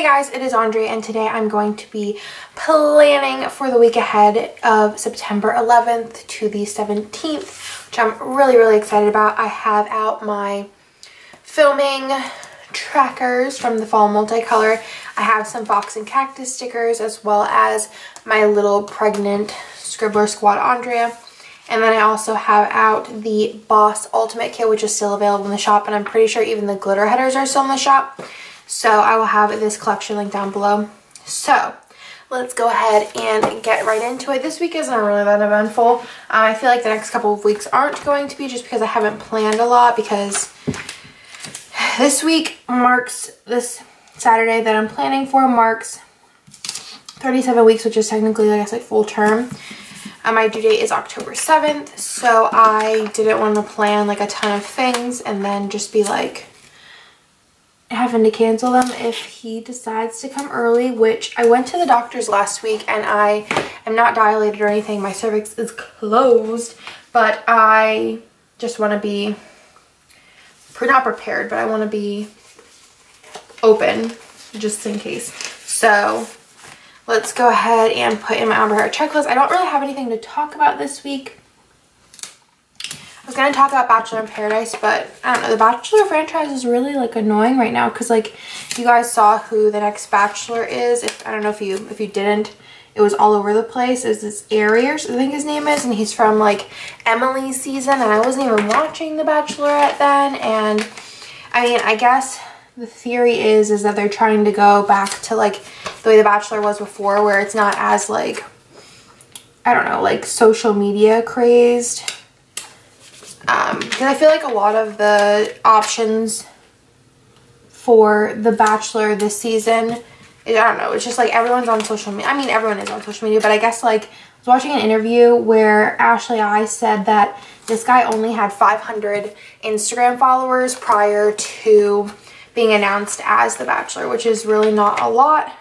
Hey guys, it is Andre and today I'm going to be planning for the week ahead of September 11th to the 17th, which I'm really excited about. I have out my filming trackers from the fall multicolor. I have some fox and cactus stickers as well as my little pregnant Scribbler squad Andrea. And then I also have out the Boss Ultimate Kit, which is still available in the shop, and I'm pretty sure even the glitter headers are still in the shop. So I will have this collection linked down below. So let's go ahead and get right into it. This week isn't really that eventful. I feel like the next couple of weeks aren't going to be, just because I haven't planned a lot, because this week marks, this Saturday that I'm planning for marks 37 weeks, which is technically, I guess, like full term. My due date is October 7th, so I didn't want to plan like a ton of things and then just be like having to cancel them if he decides to come early, which I went to the doctor's last week and I am not dilated or anything. My cervix is closed, but I just want to be not prepared, but I want to be open just in case. So let's go ahead and put in my ombre hair checklist. I don't really have anything to talk about this week. I was going to talk about Bachelor in Paradise, but I don't know. The Bachelor franchise is really like annoying right now because like you guys saw who the next Bachelor is. I don't know if you didn't. It was all over the place. It's this Arias, I think his name is, and he's from like Emily's season, and I wasn't even watching The Bachelorette then. And I mean, I guess the theory is that they're trying to go back to like the way The Bachelor was before, where it's not as like, I don't know, like social media crazed. Because I feel like a lot of the options for The Bachelor this season, I don't know, it's just like everyone's on social media. I mean, everyone is on social media, but I guess like I was watching an interview where Ashley I said that this guy only had 500 Instagram followers prior to being announced as The Bachelor, which is really not a lot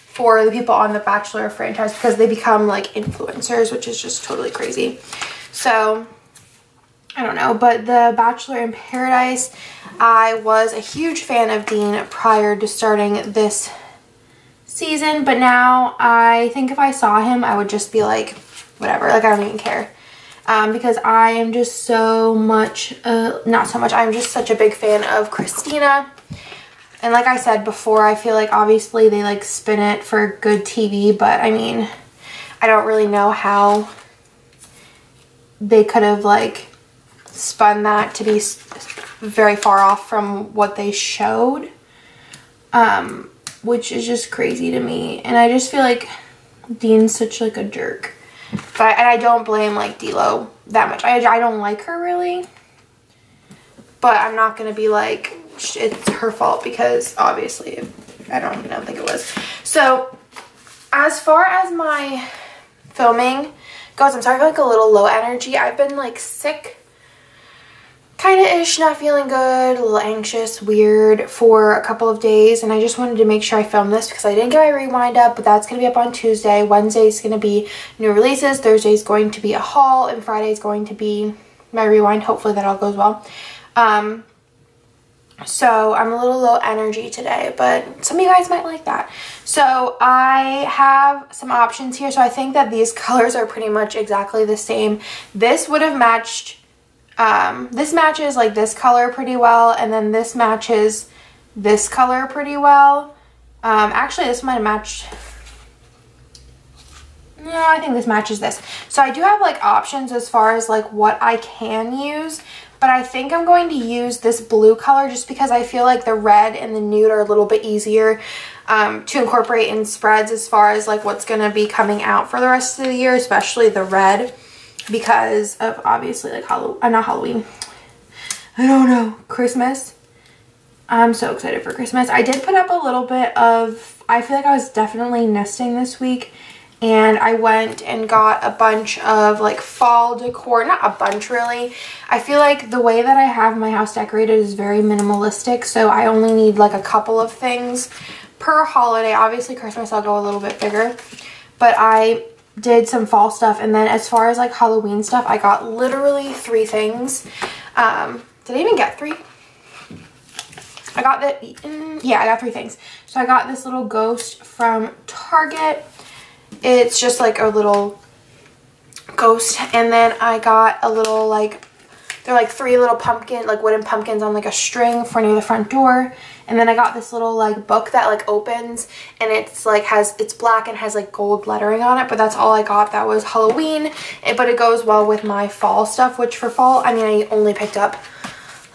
for the people on the Bachelor franchise because they become like influencers, which is just totally crazy. So I don't know, but The Bachelor in Paradise, I was a huge fan of Dean prior to starting this season, but now I think if I saw him, I would just be like, whatever, like I don't even care. Because I am just so much, not so much, I'm just such a big fan of Christina. And like I said before, I feel like obviously they like spin it for good TV, but I mean, I don't really know how they could have like spun that to be very far off from what they showed, which is just crazy to me. And I just feel like Dean's such like a jerk, but and I don't blame like D-Lo that much. I don't like her really, but I'm not gonna be like it's her fault because obviously I don't think it was. So as far as my filming goes, I'm sorry, I feel like a little low energy. I've been like sick kind of ish, not feeling good, a little anxious, weird for a couple of days, and I just wanted to make sure I filmed this because I didn't get my rewind up, but that's going to be up on Tuesday. Wednesday is going to be new releases, Thursday is going to be a haul, and Friday is going to be my rewind. Hopefully that all goes well. So I'm a little low energy today, but some of you guys might like that. So I have some options here. So I think that these colors are pretty much exactly the same. This would have matched, this matches like this color pretty well, and then this matches this color pretty well. Actually this might have matched, no, I think this matches this. So I do have like options as far as like what I can use, but I think I'm going to use this blue color just because I feel like the red and the nude are a little bit easier to incorporate in spreads as far as like what's going to be coming out for the rest of the year, especially the red, because of obviously like not Halloween, I don't know, Christmas. I'm so excited for Christmas. I did put up a little bit of, I feel like I was definitely nesting this week, and I went and got a bunch of like fall decor. Not a bunch really. I feel like the way that I have my house decorated is very minimalistic, so I only need like a couple of things per holiday. Obviously Christmas I'll go a little bit bigger, but I did some fall stuff, and then as far as like Halloween stuff, I got literally 3 things. Did I even get 3? I got I got 3 things. So I got this little ghost from Target. It's just like a little ghost. And then I got a little like, they're like 3 little pumpkin, like wooden pumpkins on like a string for near the front door. And then I got this little like book that like opens, and it's like it's black and has like gold lettering on it, but that's all I got. That was Halloween, but it goes well with my fall stuff, which for fall, I mean, I only picked up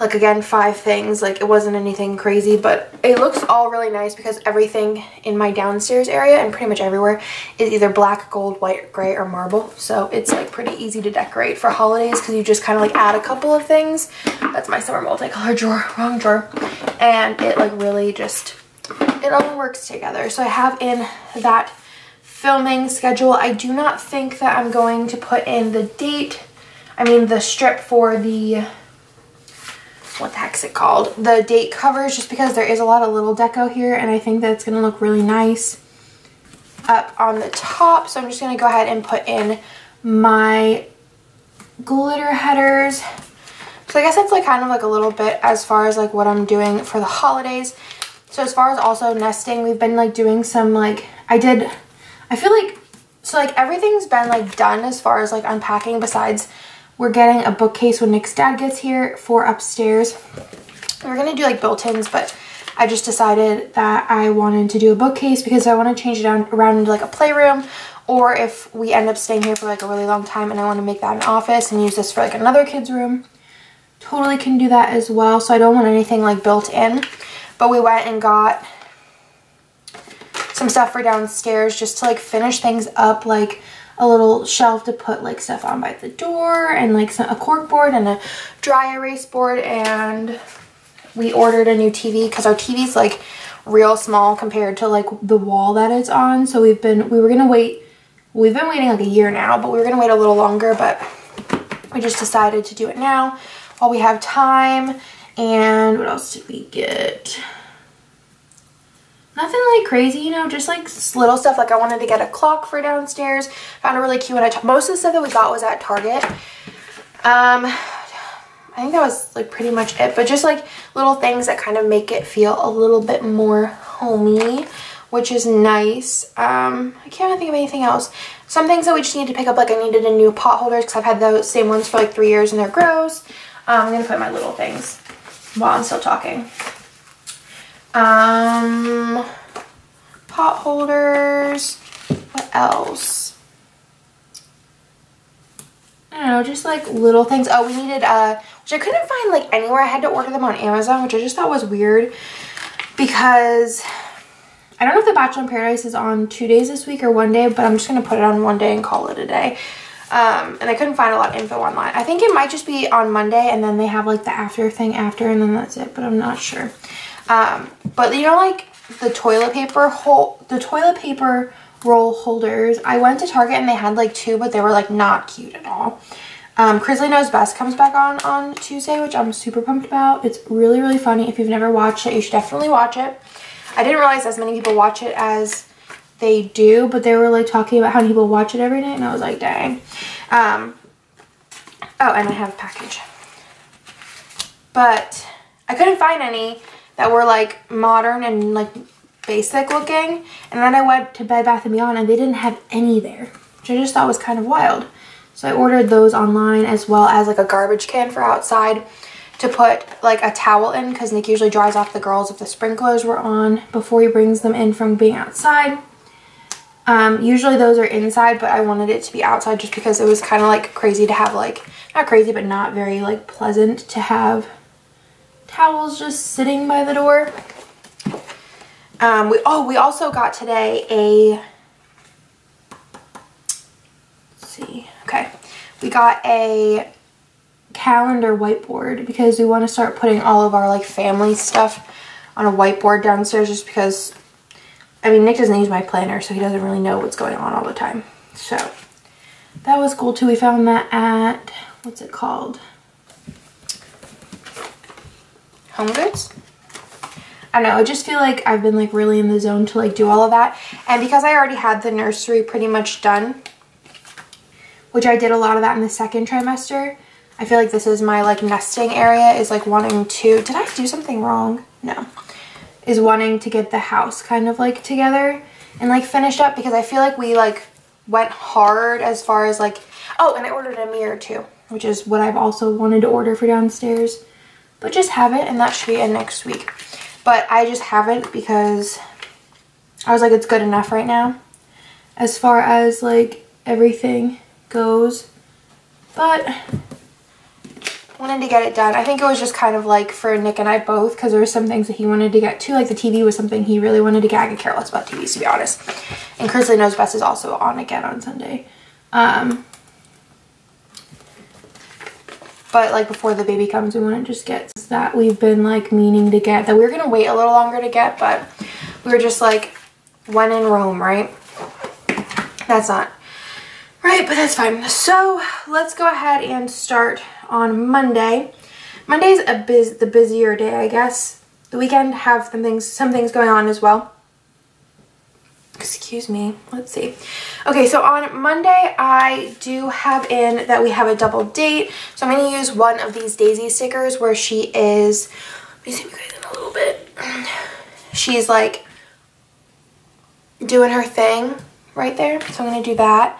like, again, 5 things. Like, it wasn't anything crazy, but it looks all really nice because everything in my downstairs area and pretty much everywhere is either black, gold, white, gray, or marble. So it's like pretty easy to decorate for holidays because you just kind of like add a couple of things. That's my summer multicolor drawer, wrong drawer. And it like really just, it all works together. So I have in that filming schedule. I do not think that I'm going to put in the date, I mean the strip for the, what the heck's it called, the date covers, just because there is a lot of little deco here, and I think that it's going to look really nice up on the top. So I'm just going to go ahead and put in my glitter headers. So I guess that's like kind of like a little bit as far as like what I'm doing for the holidays. So as far as also nesting, we've been like doing some like, I feel like, so like everything's been like done as far as like unpacking, besides we're getting a bookcase when Nick's dad gets here for upstairs. We're going to do like built-ins, but I just decided that I wanted to do a bookcase because I want to change it around into like a playroom, or if we end up staying here for like a really long time and I want to make that an office and use this for like another kid's room, totally can do that as well. So I don't want anything like built in, but we went and got some stuff for downstairs just to like finish things up, like a little shelf to put like stuff on by the door, and like a cork board and a dry erase board. And we ordered a new TV because our TV's like real small compared to like the wall that it's on. So we've been waiting like a year now, but we were gonna wait a little longer, but we just decided to do it now while we have time. And what else did we get? Nothing like crazy, you know, just like little stuff. Like I wanted to get a clock for downstairs. Found a really cute one. Most of the stuff that we got was at Target. I think that was like pretty much it. But just like little things that kind of make it feel a little bit more homey, which is nice. I can't really think of anything else. Some things that we just need to pick up, like I needed a new pot holders because I've had those same ones for like 3 years and they're gross. I'm going to put my little things while I'm still talking. Pot holders. What else? I don't know, just like little things. Oh, we needed which I couldn't find like anywhere. I had to order them on Amazon, which I just thought was weird because I don't know if The Bachelor in Paradise is on 2 days this week or 1 day, but I'm just gonna put it on 1 day and call it a day. And I couldn't find a lot of info online. I think it might just be on Monday and then they have like the after thing after, and then that's it, but I'm not sure. But you know, like the toilet paper roll holders, I went to Target and they had like 2, but they were like not cute at all. Crisley Knows Best comes back on Tuesday, which I'm super pumped about. It's really, really funny. If you've never watched it, you should definitely watch it. I didn't realize as many people watch it as they do, but they were like talking about how people watch it every night, and I was like, dang. Oh, and I have a package. But I couldn't find any that were like modern and like basic looking, and then I went to Bed Bath & Beyond and they didn't have any there, which I just thought was kind of wild. So I ordered those online, as well as like a garbage can for outside to put like a towel in, because Nick usually dries off the girls if the sprinklers were on before he brings them in from being outside. Usually those are inside, but I wanted it to be outside just because it was kind of like crazy to have like, not crazy, but not very like pleasant to have towels just sitting by the door. We also got today a, let's see, okay, we got a calendar whiteboard because we want to start putting all of our like family stuff on a whiteboard downstairs, just because, I mean, Nick doesn't use my planner, so he doesn't really know what's going on all the time. So that was cool too. We found that at, what's it called? Home Goods? I don't know, I just feel like I've been like really in the zone to like do all of that. And because I already had the nursery pretty much done, which I did a lot of that in the second trimester, I feel like this is my like nesting area, is like 1 and 2. Did I do something wrong? no, is wanting to get the house kind of like together and like finished up, because I feel like we like went hard as far as like, oh, and I ordered a mirror too, which is what I've also wanted to order for downstairs, but just haven't, and that should be in next week. But I just haven't because I was like, it's good enough right now as far as like everything goes. But wanted to get it done. I think it was just kind of like for Nick and I both, because there were some things that he wanted to get too. Like the TV was something he really wanted to get. I could care less about TVs, to be honest. And Chrisley Knows Best is also on again on Sunday. But like before the baby comes, we want to just get that we've been like meaning to get, that we were going to wait a little longer to get, but we were just like, when in Rome, right? That's not right, but that's fine. So let's go ahead and start on Monday. Monday's the busier day, I guess. The weekend have some things going on as well. Excuse me. Let's see. Okay, so on Monday, I do have in that we have a double date. So I'm going to use one of these Daisy stickers where she is, let me zoom you guys in a little bit. She's like doing her thing right there. So I'm going to do that.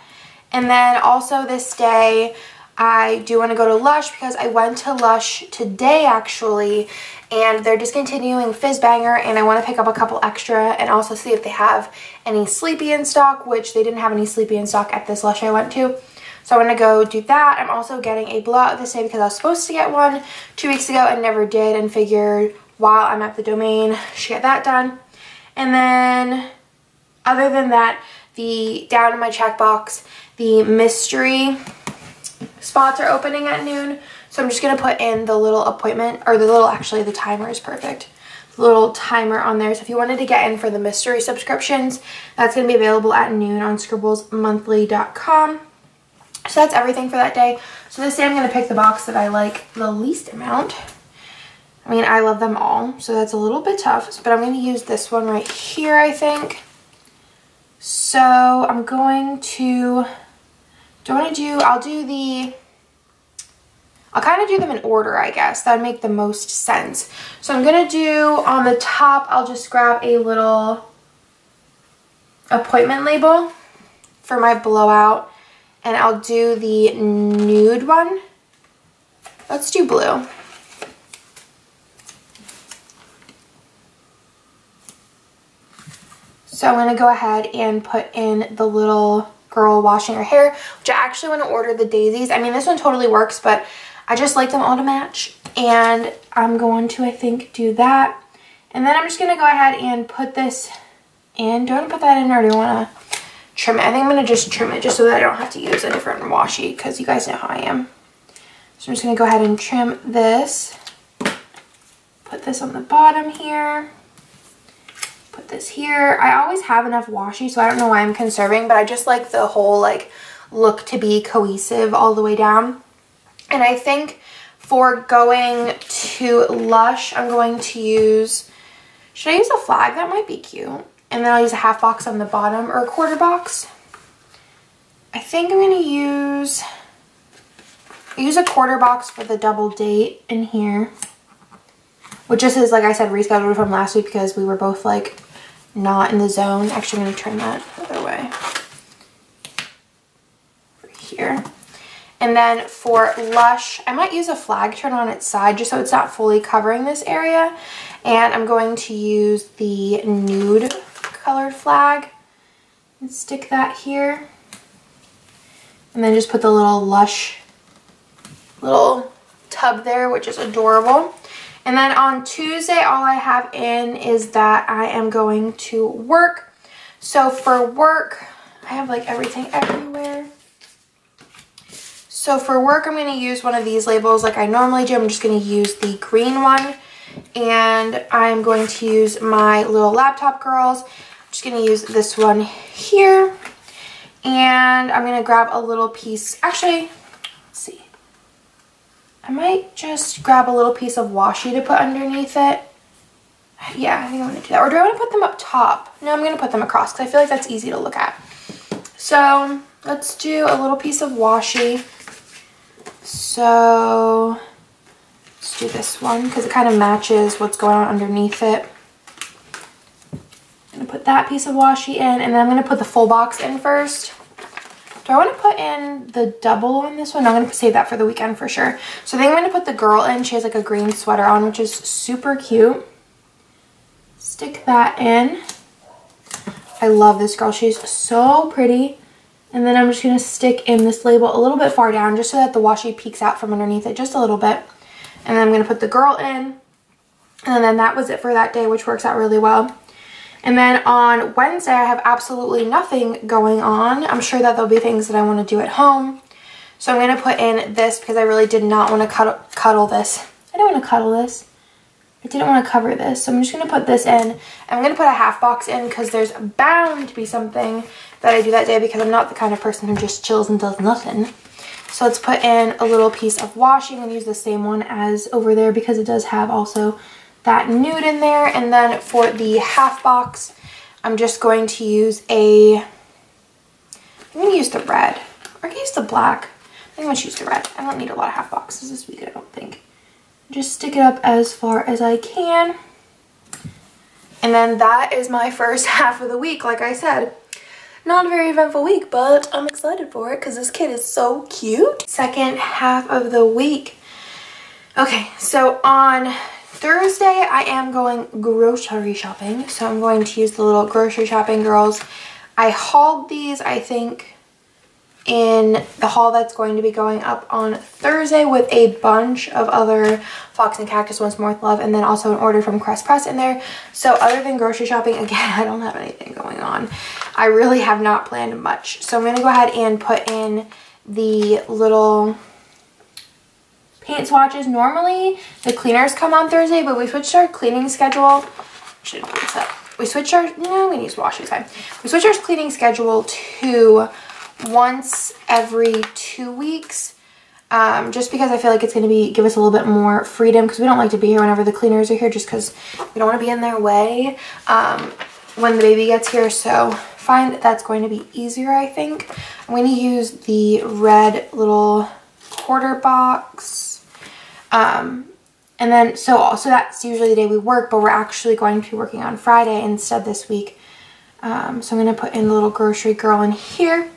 And then also this day, I do want to go to Lush because I went to Lush today actually, and they're discontinuing Fizz Banger, and I want to pick up a couple extra and also see if they have any Sleepy in stock, which they didn't have any Sleepy in stock at this Lush I went to. So I'm going to go do that. I'm also getting a blowout this day because I was supposed to get one 2 weeks ago and never did, and figured while I'm at the domain, should get that done. And then other than that, down in my checkbox, the mystery spots are opening at noon. So I'm just going to put in the little appointment, or actually the timer is perfect. The little timer on there. So if you wanted to get in for the mystery subscriptions, that's going to be available at noon on scribblesmonthly.com. So that's everything for that day. So this day I'm going to pick the box that I like the least amount. I mean, I love them all, so that's a little bit tough, but I'm going to use this one right here, I think. So I'm going to, I'll kind of do them in order, I guess. That would make the most sense. So I'm going to do, on the top, I'll just grab a little appointment label for my blowout, and I'll do the nude one. Let's do blue. So I'm going to go ahead and put in the little girl washing her hair, which I actually want to order the daisies. I mean, this one totally works, but I just like them all to match. And I'm going to, I think, do that. And then I'm just going to go ahead and put this in. Do I want to put that in, or do I want to trim it? I think I'm going to just trim it just so that I don't have to use a different washi, because you guys know how I am. So I'm just going to go ahead and trim this. Put this on the bottom here. Put this here. I always have enough washi, so I don't know why I'm conserving, but I just like the whole like look to be cohesive all the way down. And I think for going to Lush, I'm going to use, should I use a flag? That might be cute. And then I'll use a half box on the bottom, or a quarter box. I think I'm going to use a quarter box for the double date in here. Which just is, like I said, rescheduled from last week because we were both like not in the zone. Actually, I'm going to turn that the other way. Right here. And then for Lush, I might use a flag turn on its side just so it's not fully covering this area. And I'm going to use the nude colored flag and stick that here. And then just put the little Lush little tub there, which is adorable. And then on Tuesday, all I have in is that I am going to work. So for work, I have like everything everywhere. So for work, I'm going to use one of these labels like I normally do. I'm just going to use the green one. And I'm going to use my little laptop girls. I'm just going to use this one here. And I'm going to grab a little piece. Actually, let's see. I might just grab a little piece of washi to put underneath it. Yeah, I think I'm going to do that. Or do I want to put them up top? No, I'm going to put them across because I feel like that's easy to look at. So let's do a little piece of washi. So let's Let's do this one because it kind of matches what's going on underneath it. I'm going to put that piece of washi in, and then I'm going to put the full box in first. Do I want to put in the double on this one? No, I'm going to save that for the weekend for sure. So I think I'm going to put the girl in. She has like a green sweater on, which is super cute. Stick that in. I love this girl. She's so pretty. And then I'm just going to stick in this label a little bit far down just so that the washi peeks out from underneath it just a little bit. And then I'm going to put the girl in. And then that was it for that day, which works out really well. And then on Wednesday, I have absolutely nothing going on. I'm sure that there'll be things that I want to do at home. So I'm going to put in this because I really did not want to cuddle this. I don't want to cuddle this. I didn't want to cover this. So I'm just going to put this in. I'm going to put a half box in because there's bound to be something that I do that day because I'm not the kind of person who just chills and does nothing. So let's put in a little piece of washi. I'm going to use the same one as over there because it does have also that nude in there. And then for the half box, I'm just going to use I'm going to use the red, or I can use the black. I'm going to use the red. I don't need a lot of half boxes this week, I don't think. Just stick it up as far as I can. And then that is my first half of the week. Like I said, not a very eventful week, but I'm excited for it because this kid is so cute. Second half of the week. Okay, so on Thursday, I am going grocery shopping. So I'm going to use the little grocery shopping girls. I hauled these, I think, in the haul that's going to be going up on Thursday with a bunch of other Fox and Cactus Once More with Love, and then also an order from Crest Press in there. So other than grocery shopping, again, I don't have anything going on. I really have not planned much. So I'm going to go ahead and put in the little paint swatches. Normally the cleaners come on Thursday, but we switched our cleaning schedule. Should put this up. We switched our, no, we use wash, it's fine. We switched our cleaning schedule to once every 2 weeks, just because I feel like it's going to give us a little bit more freedom, because we don't like to be here whenever the cleaners are here, just because we don't want to be in their way when the baby gets here. So find that's going to be easier, I think. I'm going to use the red little quarter box. And then, so that's usually the day we work, but we're actually going to be working on Friday instead this week. So I'm going to put in the little grocery girl in here.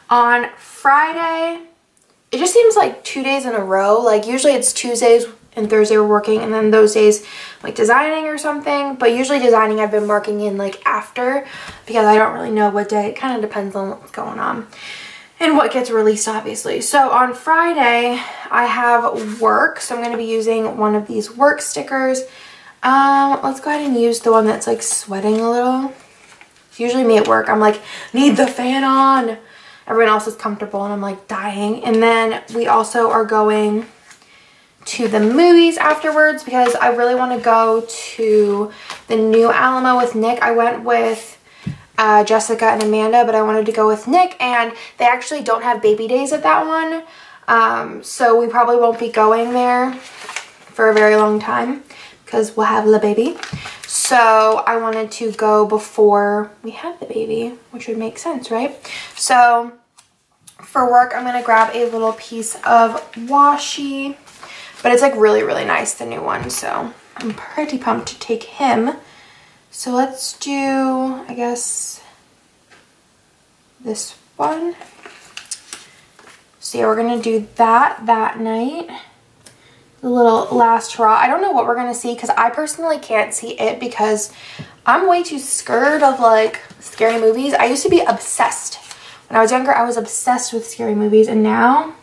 On Friday, it just seems like 2 days in a row. Like usually it's Tuesdays and Thursday we're working, and then those days like designing or something. But usually designing I've been marking in like after, because I don't really know what day. It kind of depends on what's going on and what gets released, obviously. So on Friday, I have work. So I'm going to be using one of these work stickers. Let's go ahead and use the one that's like sweating a little. It's usually me at work. I'm like, need the fan on. Everyone else is comfortable and I'm like dying. And then we also are going to the movies afterwards because I really want to go to the new Alamo with Nick. I went with Jessica and Amanda, but I wanted to go with Nick, and they actually don't have baby days at that one. So we probably won't be going there for a very long time because we'll have the baby. So I wanted to go before we have the baby, which would make sense, right? So for work, I'm going to grab a little piece of washi, but it's like really, really nice, the new one. So I'm pretty pumped to take him. So let's do, I guess, this one. So yeah, we're going to do that night. The little last hurrah. I don't know what we're going to see because I personally can't see it because I'm way too scared of like scary movies. I used to be obsessed. When I was younger, I was obsessed with scary movies, and now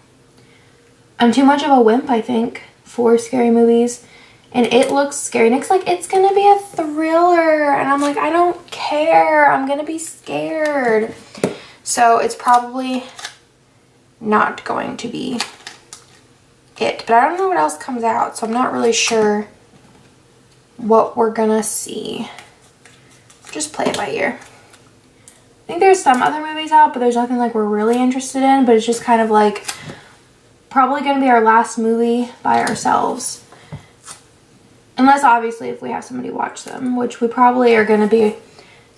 I'm too much of a wimp, I think, for scary movies. And it looks scary. Nick's like, it's going to be a thriller. And I'm like, I don't care. I'm going to be scared. So it's probably not going to be it. But I don't know what else comes out. So I'm not really sure what we're going to see. Just play it by ear. I think there's some other movies out, but there's nothing like we're really interested in. But it's just kind of like probably going to be our last movie by ourselves. Unless, obviously, if we have somebody watch them, which we probably are going to be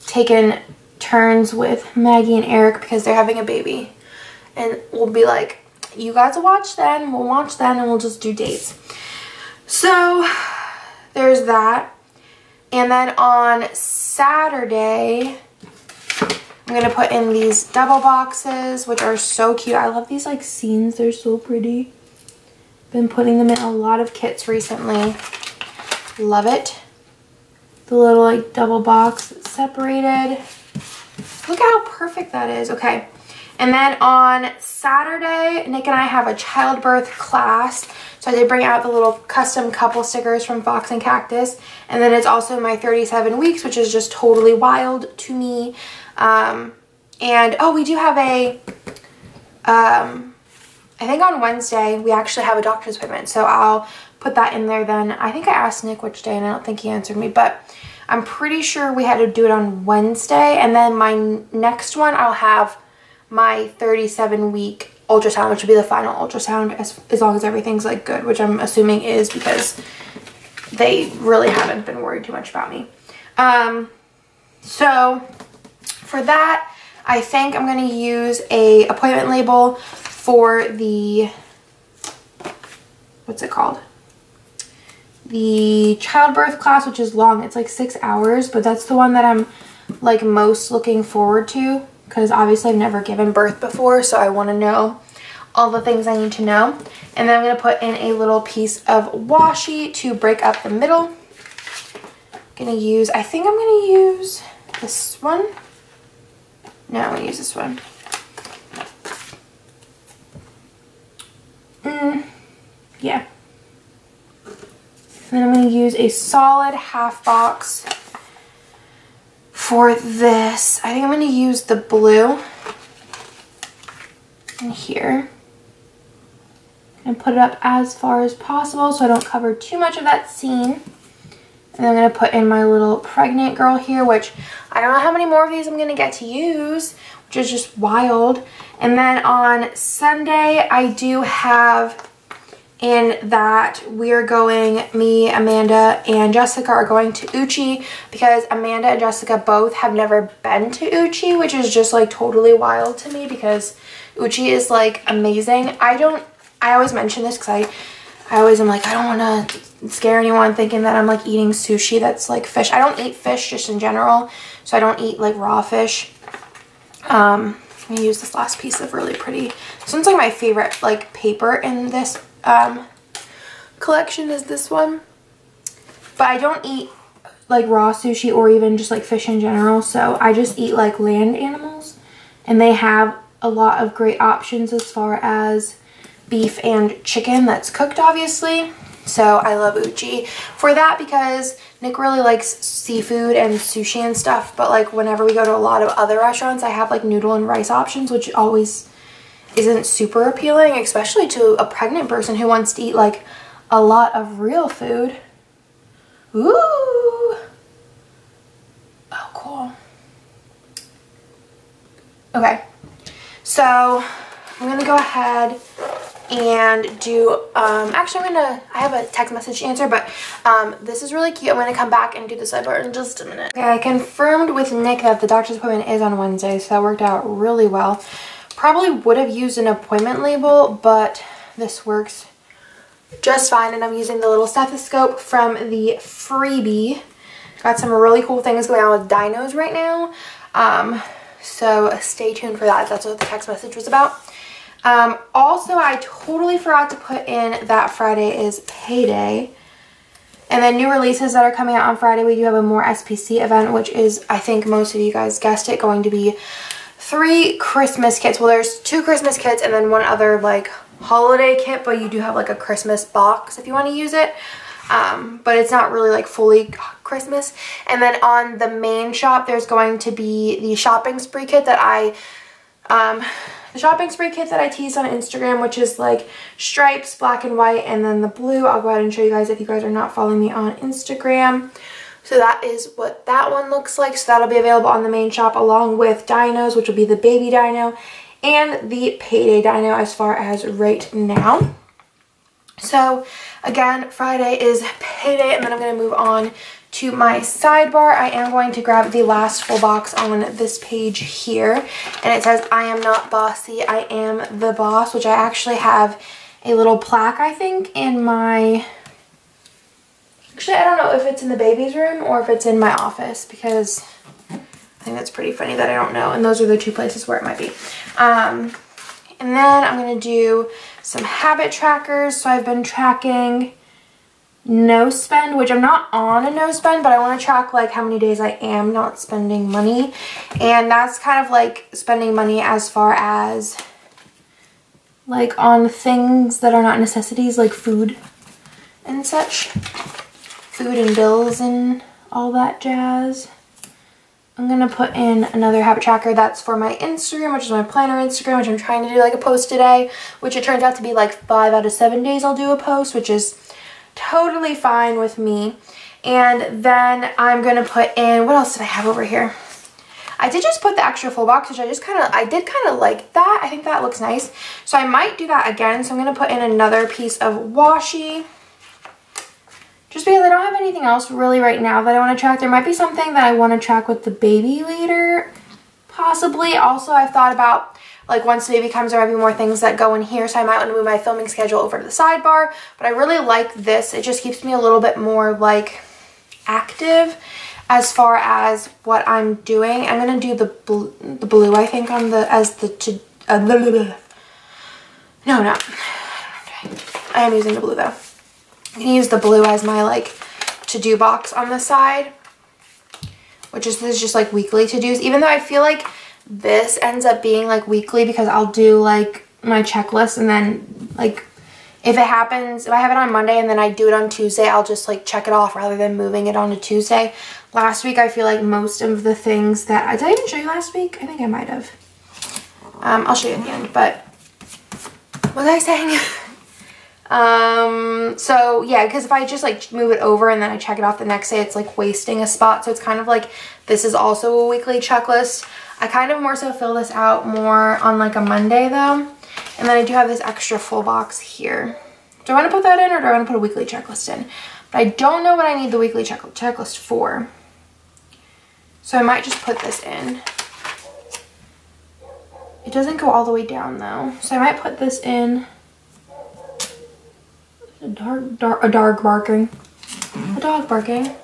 taking turns with Maggie and Eric because they're having a baby. And we'll be like, you guys will watch then, we'll watch then, and we'll just do dates. So there's that. And then on Saturday, I'm gonna put in these double boxes, which are so cute. I love these like scenes, they're so pretty. Been putting them in a lot of kits recently. Love it. The little like double box separated. Look how perfect that is. Okay. And then on Saturday, Nick and I have a childbirth class. So I did bring out the little custom couple stickers from Fox and Cactus. And then it's also my 37 weeks, which is just totally wild to me. And oh, we do have a, I think on Wednesday, we actually have a doctor's appointment. So I'll put that in there then. I think I asked Nick which day and I don't think he answered me, but I'm pretty sure we had to do it on Wednesday. And then my next one, I'll have my 37-week ultrasound, which will be the final ultrasound as long as everything's like good, which I'm assuming is because they really haven't been worried too much about me. So for that, I think I'm going to use a appointment label for the, what's it called? The childbirth class, which is long. It's like 6 hours, but that's the one that I'm like most looking forward to because obviously I've never given birth before, so I want to know all the things I need to know. And then I'm going to put in a little piece of washi to break up the middle. I think I'm going to use this one. No, I'm going to use this one. Yeah. And then I'm going to use a solid half box for this. I think I'm going to use the blue in here and put it up as far as possible so I don't cover too much of that scene. And I'm going to put in my little pregnant girl here, which I don't know how many more of these I'm going to get to use, which is just wild. And then on Sunday, I do have in that we're going, me, Amanda, and Jessica are going to Uchi because Amanda and Jessica both have never been to Uchi, which is just like totally wild to me because Uchi is like amazing. I always mention this because I always am like, I don't want to scare anyone thinking that I'm like eating sushi that's like fish. I don't eat fish just in general, so I don't eat like raw fish. I'm going to use this last piece of really pretty, this one's like my favorite like paper in this collection is this one. But I don't eat like raw sushi or even just like fish in general, so I just eat like land animals, and they have a lot of great options as far as beef and chicken that's cooked obviously. So I love Uchi for that because Nick really likes seafood and sushi and stuff, but like whenever we go to a lot of other restaurants, I have like noodle and rice options, which always isn't super appealing, especially to a pregnant person who wants to eat like a lot of real food. Ooh. Oh, cool. Okay, so I'm gonna go ahead and do, actually I have a text message to answer, but this is really cute. I'm gonna come back and do the sidebar in just a minute. Okay, I confirmed with Nick that the doctor's appointment is on Wednesday, so that worked out really well. Probably would have used an appointment label, but this works just fine, and I'm using the little stethoscope from the freebie. Got some really cool things going on with dinos right now, so stay tuned for that. That's what the text message was about. Also, I totally forgot to put in that Friday is payday. And then new releases that are coming out on Friday, we do have a MoreSPC event, which is, I think most of you guys guessed it, going to be 3 Christmas kits. Well, there's 2 Christmas kits and then one other like holiday kit, but you do have like a Christmas box if you want to use it. But it's not really like fully Christmas. And then on the main shop, there's going to be the shopping spree kit that I teased on Instagram, which is like stripes, black and white, and then the blue. I'll go ahead and show you guys if you guys are not following me on Instagram. So that is what that one looks like. So that'll be available on the main shop along with dinos, which will be the baby dino and the payday dino as far as right now. So again, Friday is payday, and then I'm going to move on to my sidebar. I am going to grab the last full box on this page here, and it says, I am not bossy, I am the boss, which I actually have a little plaque, I think, in my Actually, I don't know if it's in the baby's room or if it's in my office, because I think that's pretty funny that I don't know. And those are the two places where it might be. And then I'm going to do some habit trackers. So I've been tracking no spend, which I'm not on a no spend, but I want to track like how many days I am not spending money. And that's kind of like spending money as far as like on things that are not necessities, like food and such. Food and bills and all that jazz. I'm gonna put in another habit tracker that's for my Instagram, which is my planner Instagram, which I'm trying to do like a post today, which it turns out to be like 5 out of 7 days I'll do a post, which is totally fine with me. And then I'm gonna put in, what else did I have over here? I did just put the extra full box, which I did kind of like that. I think that looks nice. So I might do that again. So I'm gonna put in another piece of washi, just because I don't have anything else really right now that I want to track. There might be something that I want to track with the baby later, possibly. Also, I've thought about, like, once the baby comes, there might be more things that go in here, so I might want to move my filming schedule over to the sidebar. But I really like this. It just keeps me a little bit more, like, active as far as what I'm doing. I'm going to do the blue, I think, on the, as the, no, no. I am using the blue, though. I'm going to use the blue as my, like, to-do box on the side, which is, this is just, like, weekly to-dos, even though I feel like this ends up being, like, weekly, because I'll do, like, my checklist, and then, like, if it happens, if I have it on Monday and then I do it on Tuesday, I'll just, like, check it off rather than moving it on to Tuesday. Last week, I feel like most of the things that, did I even show you last week? I think I might have. I'll show you at the end, but what was I saying? So yeah, because if I just like move it over and then I check it off the next day, it's like wasting a spot. So it's kind of like, this is also a weekly checklist. I kind of more so fill this out more on like a Monday though. And then I do have this extra full box here. Do I want to put that in, or do I want to put a weekly checklist in? But I don't know what I need the weekly checklist for. So I might just put this in. It doesn't go all the way down though. So I might put this in. A dog barking. A dog barking.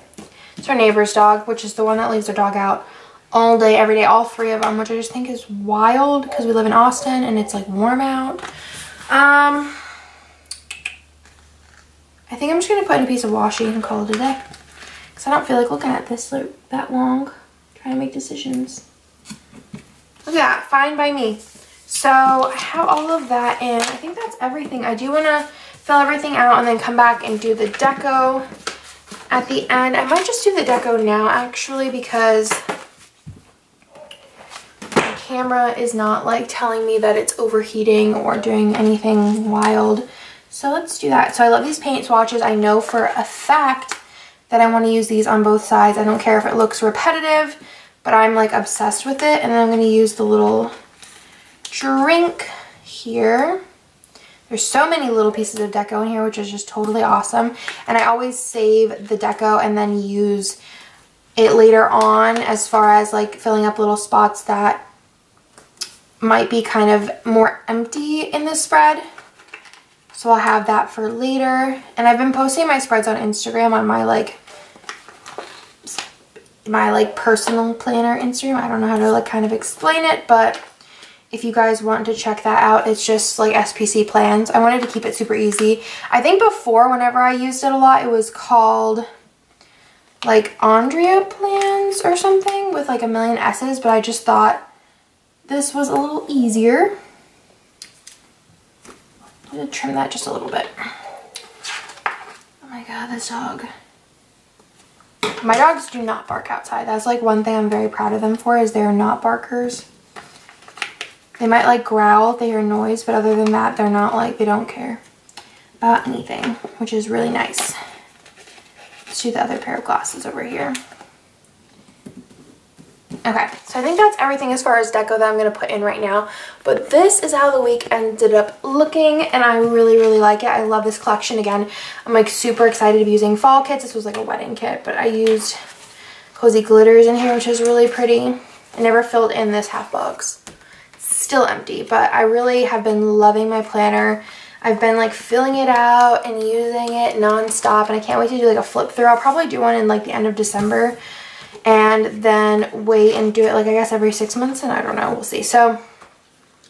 It's our neighbor's dog, which is the one that leaves their dog out all day, every day, all 3 of them, which I just think is wild because we live in Austin and it's like warm out. I think I'm just gonna put in a piece of washi and call it a day, because I don't feel like looking at this that long, trying to make decisions. Look at that, fine by me. So I have all of that in. I think that's everything. I do want to fill everything out and then come back and do the deco at the end. I might just do the deco now actually, because my camera is not like telling me that it's overheating or doing anything wild. So let's do that. So I love these paint swatches. I know for a fact that I want to use these on both sides. I don't care if it looks repetitive, but I'm like obsessed with it. And then I'm going to use the little drink here. There's so many little pieces of deco in here, which is just totally awesome. And I always save the deco and then use it later on, as far as like filling up little spots that might be kind of more empty in the spread. So I'll have that for later. And I've been posting my spreads on Instagram on my personal planner Instagram. I don't know how to like kind of explain it, but if you guys want to check that out, it's just like SPC plans. I wanted to keep it super easy. I think before, whenever I used it a lot, it was called like Andrea plans or something with like a million S's, but I just thought this was a little easier. I'm gonna trim that just a little bit. Oh my god, this dog. My dogs do not bark outside. That's like one thing I'm very proud of them for, is they're not barkers. They might like growl if they hear noise, but other than that, they're not like, they don't care about anything, which is really nice. Let's do the other pair of glasses over here. Okay, so I think that's everything as far as deco that I'm going to put in right now. But this is how the week ended up looking, and I really, really like it. I love this collection. Again, I'm like super excited to be using fall kits. This was like a wedding kit, but I used cozy glitters in here, which is really pretty. I never filled in this half box. It's still empty, but I really have been loving my planner. I've been like filling it out and using it non-stop, and I can't wait to do like a flip through. I'll probably do one in like the end of December and then wait and do it like I guess every 6 months, and I don't know, we'll see. So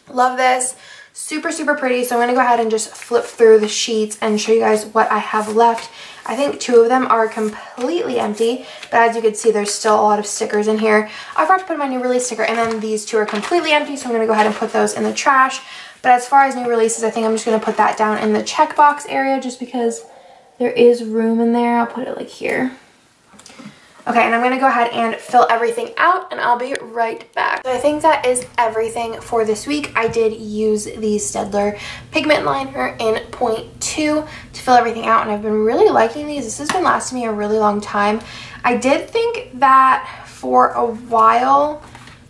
love this. Super, super pretty. So I'm going to go ahead and just flip through the sheets and show you guys what I have left. I think 2 of them are completely empty, but as you can see, there's still a lot of stickers in here. I forgot to put my new release sticker, and then these 2 are completely empty, so I'm going to go ahead and put those in the trash. But as far as new releases, I think I'm just going to put that down in the checkbox area just because there is room in there. I'll put it like here. Okay, and I'm going to go ahead and fill everything out, and I'll be right back. So I think that is everything for this week. I did use the Scribbler pigment liner in 0.2 to fill everything out, and I've been really liking these. This has been lasting me a really long time. I did think that for a while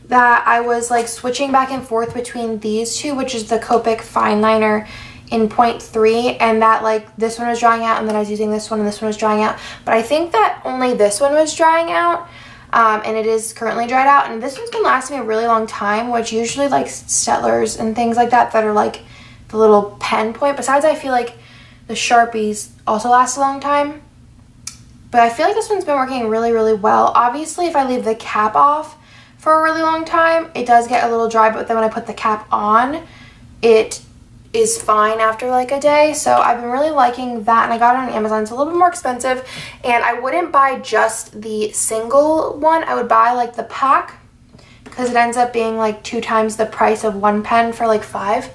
that I was like switching back and forth between these 2, which is the Copic fine liner in 0.3, and that like this one was drying out, and then I was using this one and this one was drying out. But I think that only this one was drying out, and it is currently dried out, and this one's been lasting me a really long time, which usually like Scribblers and things like that are like the little pen point. Besides, I feel like the Sharpies also last a long time, but I feel like this one's been working really, really well. Obviously, if I leave the cap off for a really long time, it does get a little dry, but then when I put the cap on, it is fine after like a day. So I've been really liking that, and I got it on Amazon. It's a little bit more expensive, and I wouldn't buy just the single one. I would buy like the pack, because it ends up being like 2 times the price of 1 pen for like 5.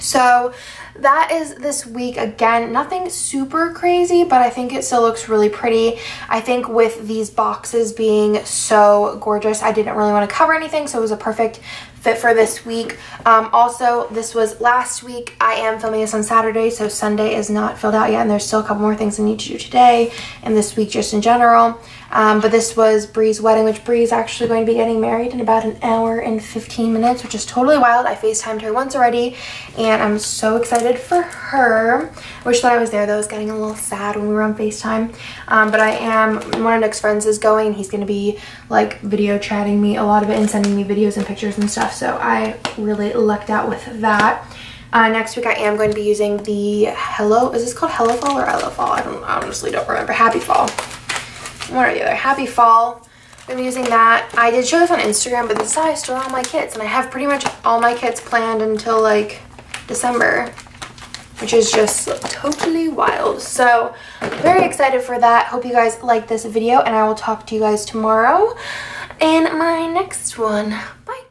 So that is this week. Again, nothing super crazy, but I think it still looks really pretty. I think with these boxes being so gorgeous, I didn't really want to cover anything, so it was a perfect fit for this week. Also, this was last week. I am filming this on Saturday, so Sunday is not filled out yet, and there's still a couple more things I need to do today and this week just in general. But this was Bree's wedding, which Bree is actually going to be getting married in about 1 hour and 15 minutes, which is totally wild. I FaceTimed her once already, and I'm so excited for her. I wish that I was there, though. I was getting a little sad when we were on FaceTime. But I am, one of Nick's friends is going. He's going to be like video chatting me a lot of it and sending me videos and pictures and stuff. So I really lucked out with that. Next week I am going to be using the is this called Hello Fall or Hello Fall? I honestly don't remember. Happy Fall. One or the other. Happy Fall. I'm using that. I did show this on Instagram, but this is how I store all my kits, and I have pretty much all my kits planned until like December, which is just totally wild. So very excited for that. Hope you guys like this video, and I will talk to you guys tomorrow in my next one. Bye.